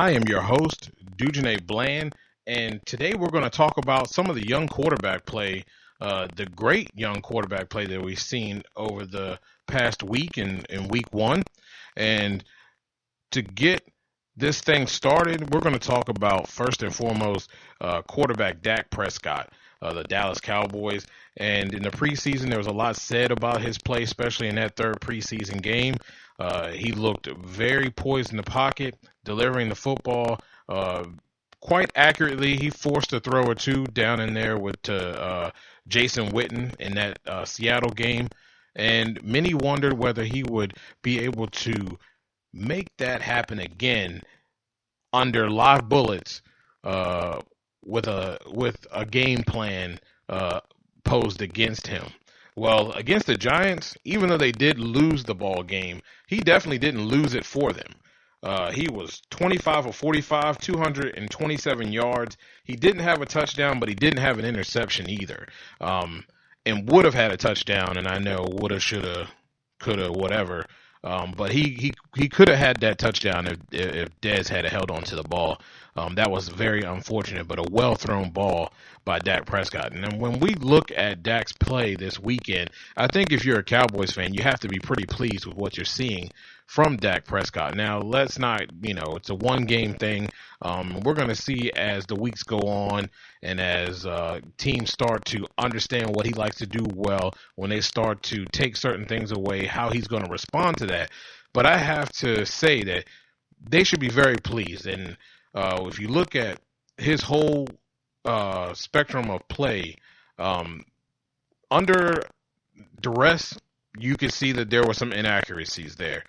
I am your host, Dujane Bland, and today we're going to talk about some of the young quarterback play, the great young quarterback play that we've seen over the past week in week one. And to get this thing started, we're going to talk about first and foremost quarterback Dak Prescott, the Dallas Cowboys. And in the preseason, there was a lot said about his play, especially in that third preseason game. He looked very poised in the pocket, delivering the football quite accurately. He forced a throw or two down in there with Jason Witten in that Seattle game. And many wondered whether he would be able to make that happen again under live bullets with a game plan posed against him. Well, against the Giants, even though they did lose the ball game, he definitely didn't lose it for them. He was 25 of 45, 227 yards. He didn't have a touchdown, but he didn't have an interception either. And would have had a touchdown, and I know woulda, shoulda, coulda, whatever. But he could have had that touchdown if Dez had held on to the ball. That was very unfortunate, but a well-thrown ball by Dak Prescott. And then when we look at Dak's play this weekend, I think if you're a Cowboys fan, you have to be pretty pleased with what you're seeing from Dak Prescott. Now, let's not, it's a one-game thing. We're going to see as the weeks go on and as teams start to understand what he likes to do well, when they start to take certain things away, how he's going to respond to that. But I have to say that they should be very pleased. And if you look at his whole spectrum of play, under duress, you could see that there were some inaccuracies there.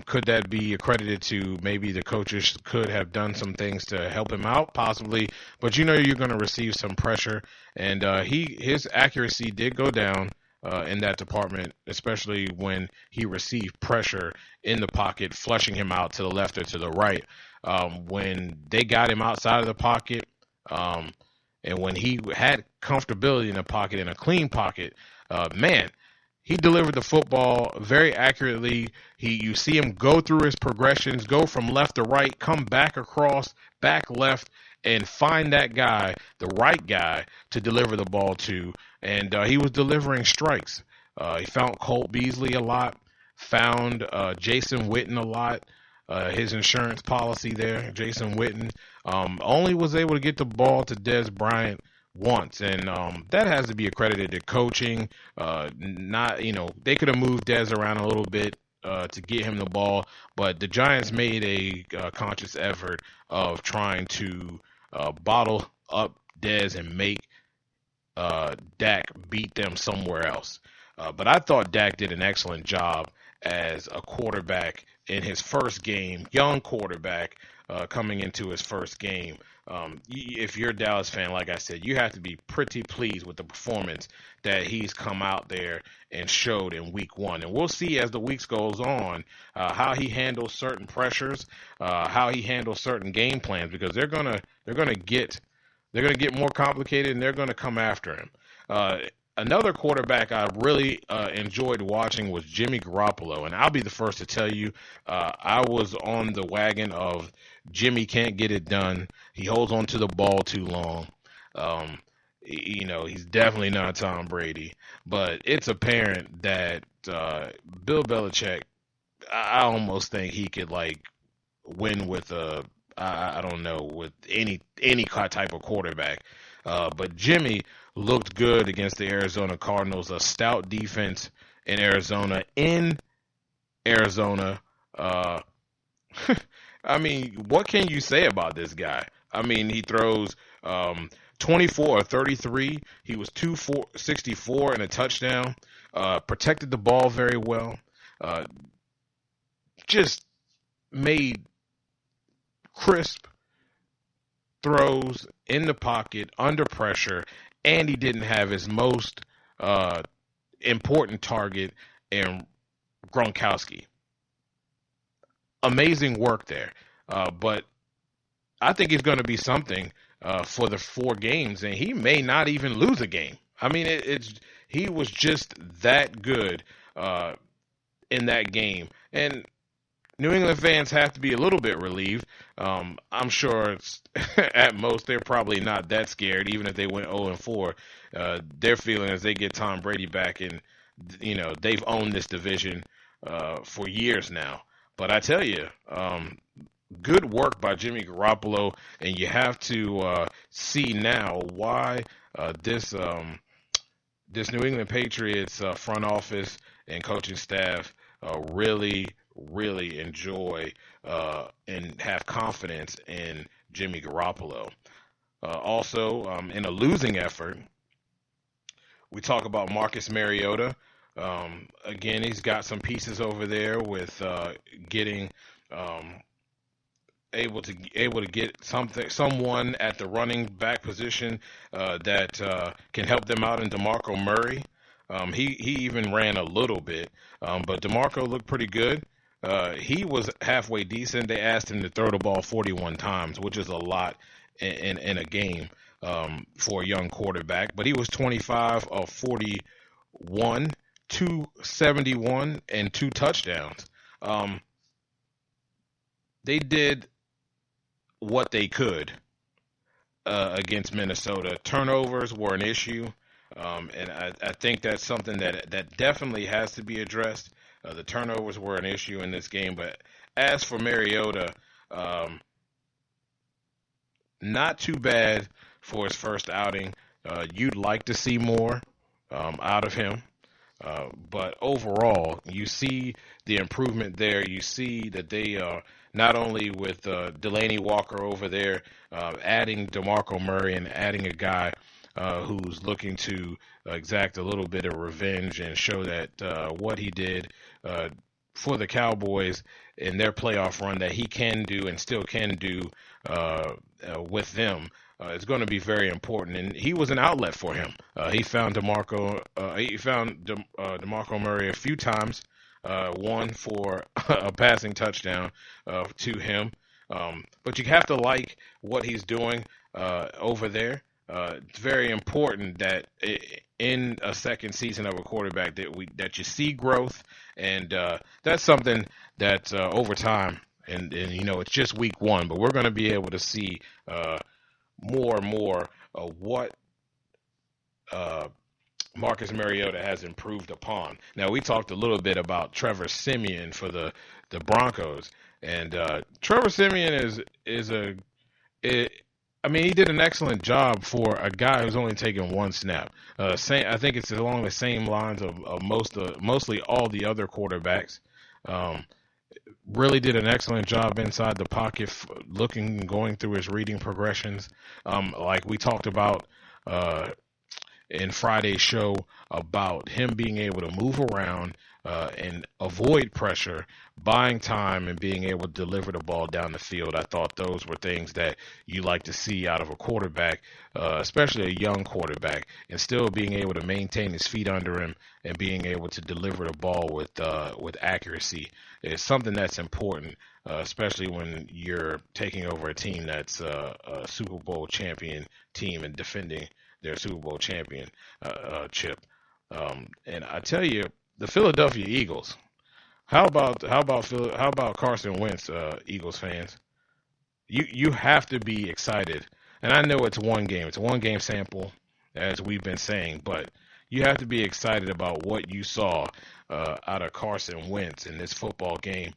Could that be accredited to maybe the coaches could have done some things to help him out? Possibly. But you're going to receive some pressure. And his accuracy did go down in that department, especially when he received pressure in the pocket, flushing him out to the left or to the right. When they got him outside of the pocket, and when he had comfortability in the pocket, in a clean pocket, he delivered the football very accurately. You see him go through his progressions, go from left to right, come back across, back left, and find that guy, the right guy, to deliver the ball to. And he was delivering strikes. He found Colt Beasley a lot, found Jason Witten a lot. His insurance policy there, Jason Witten, only was able to get the ball to Dez Bryant once, and that has to be accredited to coaching. They could have moved Dez around a little bit to get him the ball, but the Giants made a conscious effort of trying to bottle up Dez and make Dak beat them somewhere else. But I thought Dak did an excellent job as a quarterback in his first game, young quarterback coming into his first game. If you're a Dallas fan, like I said, you have to be pretty pleased with the performance that he's come out there and showed in week one. And we'll see as the weeks goes on how he handles certain pressures, how he handles certain game plans, because they're gonna get more complicated and they're gonna come after him. Another quarterback I really enjoyed watching was Jimmy Garoppolo, and I'll be the first to tell you, I was on the wagon of Jimmy can't get it done. He holds on to the ball too long. He's definitely not Tom Brady, but it's apparent that Bill Belichick, I almost think he could win with I don't know, with any type of quarterback. But Jimmy looked good against the Arizona Cardinals, a stout defense in Arizona. I mean, what can you say about this guy? I mean, he throws 24 or 33. He was 264 and a touchdown. Protected the ball very well. Just made crisp throws in the pocket, under pressure, and he didn't have his most important target in Gronkowski. Amazing work there. But I think it's going to be something for the 4 games, and he may not even lose a game. I mean, he was just that good in that game. And New England fans have to be a little bit relieved. I'm sure it's, at most they're probably not that scared, even if they went 0-4. Their feeling is they get Tom Brady back, and they've owned this division for years now. But I tell you, good work by Jimmy Garoppolo, and you have to see now why this New England Patriots front office and coaching staff really, really enjoy and have confidence in Jimmy Garoppolo. Also, in a losing effort, we talk about Marcus Mariota. Again, he's got some pieces over there with getting able to get someone at the running back position that can help them out in DeMarco Murray. He even ran a little bit, but DeMarco looked pretty good. He was halfway decent. They asked him to throw the ball 41 times, which is a lot in a game for a young quarterback. But he was 25 of 41, 271, and 2 touchdowns. They did what they could against Minnesota. Turnovers were an issue, and I think that's something that definitely has to be addressed. The turnovers were an issue in this game, but as for Mariota, not too bad for his first outing. You'd like to see more out of him. But overall, you see the improvement there. You see that they not only with Delaney Walker over there, adding DeMarco Murray and adding a guy who's looking to exact a little bit of revenge and show that what he did for the Cowboys in their playoff run that he can do and still can do with them. It's going to be very important, and he was an outlet for him. He found DeMarco Murray a few times, one for a passing touchdown to him. But you have to like what he's doing over there. It's very important that in a second season of a quarterback that you see growth, and that's something that over time, and it's just week 1, but we're going to be able to see more and more what Marcus Mariota has improved upon. Now, we talked a little bit about Trevor Siemian for the Broncos, and Trevor Siemian he did an excellent job for a guy who's only taken 1 snap. I think it's along the same lines of mostly all the other quarterbacks. Really did an excellent job inside the pocket, going through his reading progressions. Like we talked about in Friday's show about him being able to move around and avoid pressure, buying time, and being able to deliver the ball down the field. I thought those were things that you like to see out of a quarterback, especially a young quarterback, and still being able to maintain his feet under him and being able to deliver the ball with accuracy is something that's important, especially when you're taking over a team that's a Super Bowl champion team and defending their Super Bowl champion chip. And I tell you, the Philadelphia Eagles. How about Carson Wentz, Eagles fans? You have to be excited. And I know it's one game. It's a one-game sample, as we've been saying, but you have to be excited about what you saw out of Carson Wentz in this football game.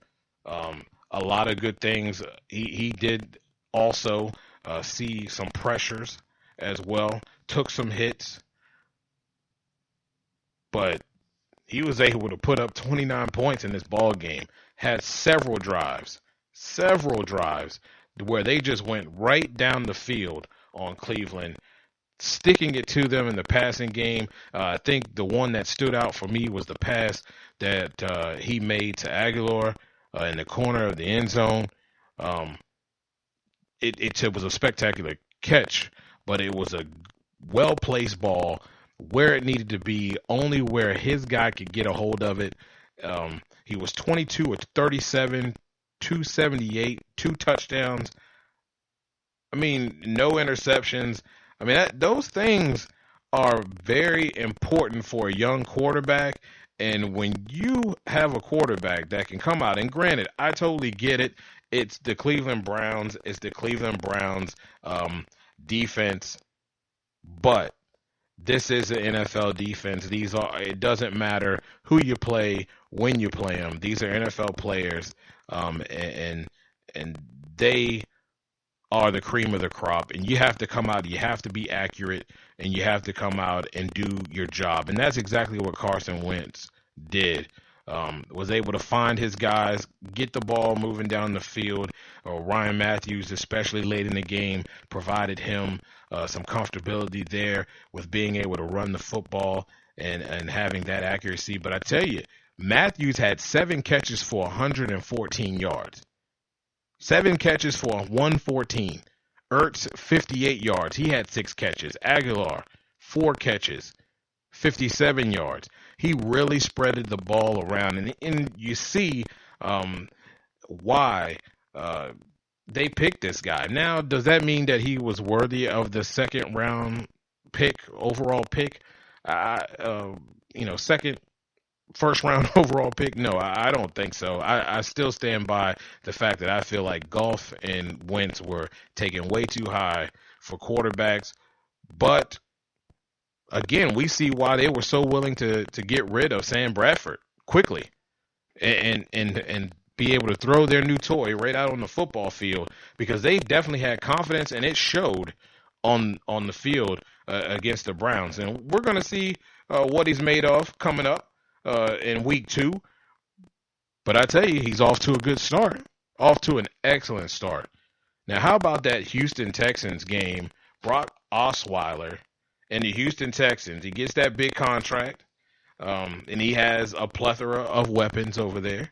A lot of good things. He did also see some pressures as well, took some hits, but he was able to put up 29 points in this ball game, had several drives where they just went right down the field on Cleveland, sticking it to them in the passing game. I think the one that stood out for me was the pass that he made to Aguilar in the corner of the end zone. It was a spectacular catch, but it was a well-placed ball where it needed to be, only where his guy could get a hold of it. He was 22 of 37, 278, 2 touchdowns. I mean, no interceptions. I mean, those things are very important for a young quarterback, And when you have a quarterback that can come out, and granted, I totally get it. It's the Cleveland Browns. It's the Cleveland Browns defense. But this is an NFL defense. It doesn't matter who you play, when you play them. These are NFL players, and they are the cream of the crop. And you have to come out, you have to be accurate, and you have to come out and do your job. And that's exactly what Carson Wentz did. Was able to find his guys, get the ball moving down the field. Ryan Matthews, especially late in the game, provided him some comfortability there with being able to run the football and having that accuracy. But I tell you, Matthews had 7 catches for 114 yards. 7 catches for 114. Ertz, 58 yards. He had 6 catches. Aguilar, 4 catches, 57 yards. He really spreaded the ball around. And you see why they picked this guy. Now, does that mean that he was worthy of the second round pick, overall pick? First round overall pick? No, I don't think so. I still stand by the fact that I feel like Goff and Wentz were taken way too high for quarterbacks. But again, we see why they were so willing to get rid of Sam Bradford quickly and be able to throw their new toy right out on the football field, because they definitely had confidence, and it showed on the field against the Browns. And we're going to see what he's made of coming up in week 2. But I tell you, he's off to a good start, off to an excellent start. Now, how about that Houston Texans game? Brock Osweiler and the Houston Texans. He gets that big contract, and he has a plethora of weapons over there.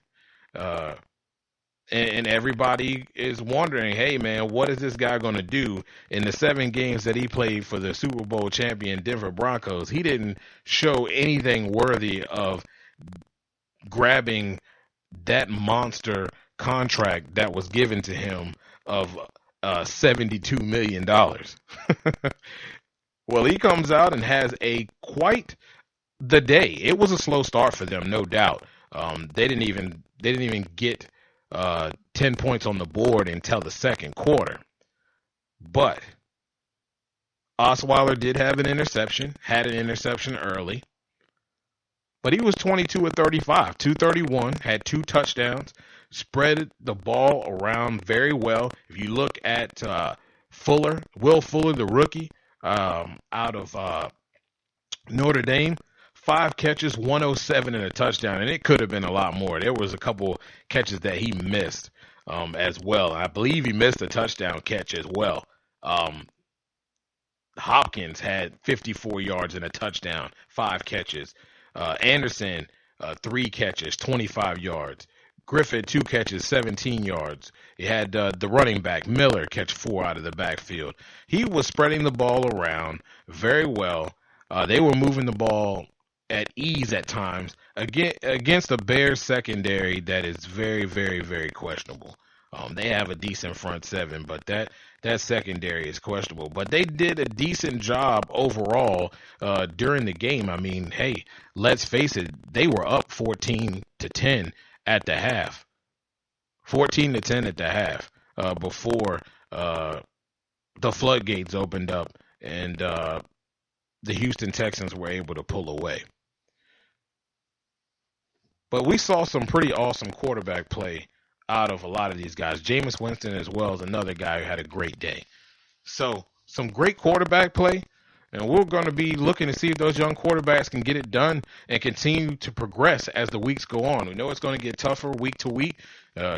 And everybody is wondering, hey, man, what is this guy going to do in the 7 games that he played for the Super Bowl champion Denver Broncos? He didn't show anything worthy of grabbing that monster contract that was given to him of $72 million. Well, he comes out and has quite the day. It was a slow start for them, no doubt. They didn't even get 10 points on the board until the second quarter. But Osweiler did have an interception, had an interception early. But he was 22 of 35, 231, had 2 touchdowns, spread the ball around very well. If you look at Will Fuller, the rookie out of Notre Dame, 5 catches, 107 and a touchdown, and it could have been a lot more. There was a couple catches that he missed as well. I believe he missed a touchdown catch as well. Hopkins had 54 yards and a touchdown, 5 catches. Anderson, 3 catches, 25 yards. Griffith, 2 catches, 17 yards. He had the running back, Miller, catch 4 out of the backfield. He was spreading the ball around very well. They were moving the ball at ease at times against a Bears secondary that is very, very, very questionable. They have a decent front 7, but that secondary is questionable. But they did a decent job overall during the game. I mean, hey, let's face it, they were up 14-10 at the half. 14-10 at the half before the floodgates opened up and the Houston Texans were able to pull away. But we saw some pretty awesome quarterback play out of a lot of these guys. Jameis Winston as well is another guy who had a great day. So some great quarterback play, and we're going to be looking to see if those young quarterbacks can get it done and continue to progress as the weeks go on. We know it's going to get tougher week to week.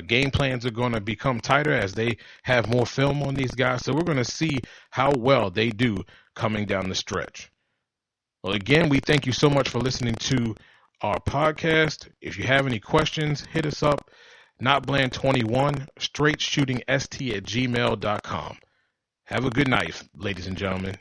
Game plans are going to become tighter as they have more film on these guys. So we're going to see how well they do coming down the stretch. Well, again, we thank you so much for listening to our podcast. If you have any questions, hit us up. NotBland21, straightshootingst@gmail.com. Have a good night, ladies and gentlemen.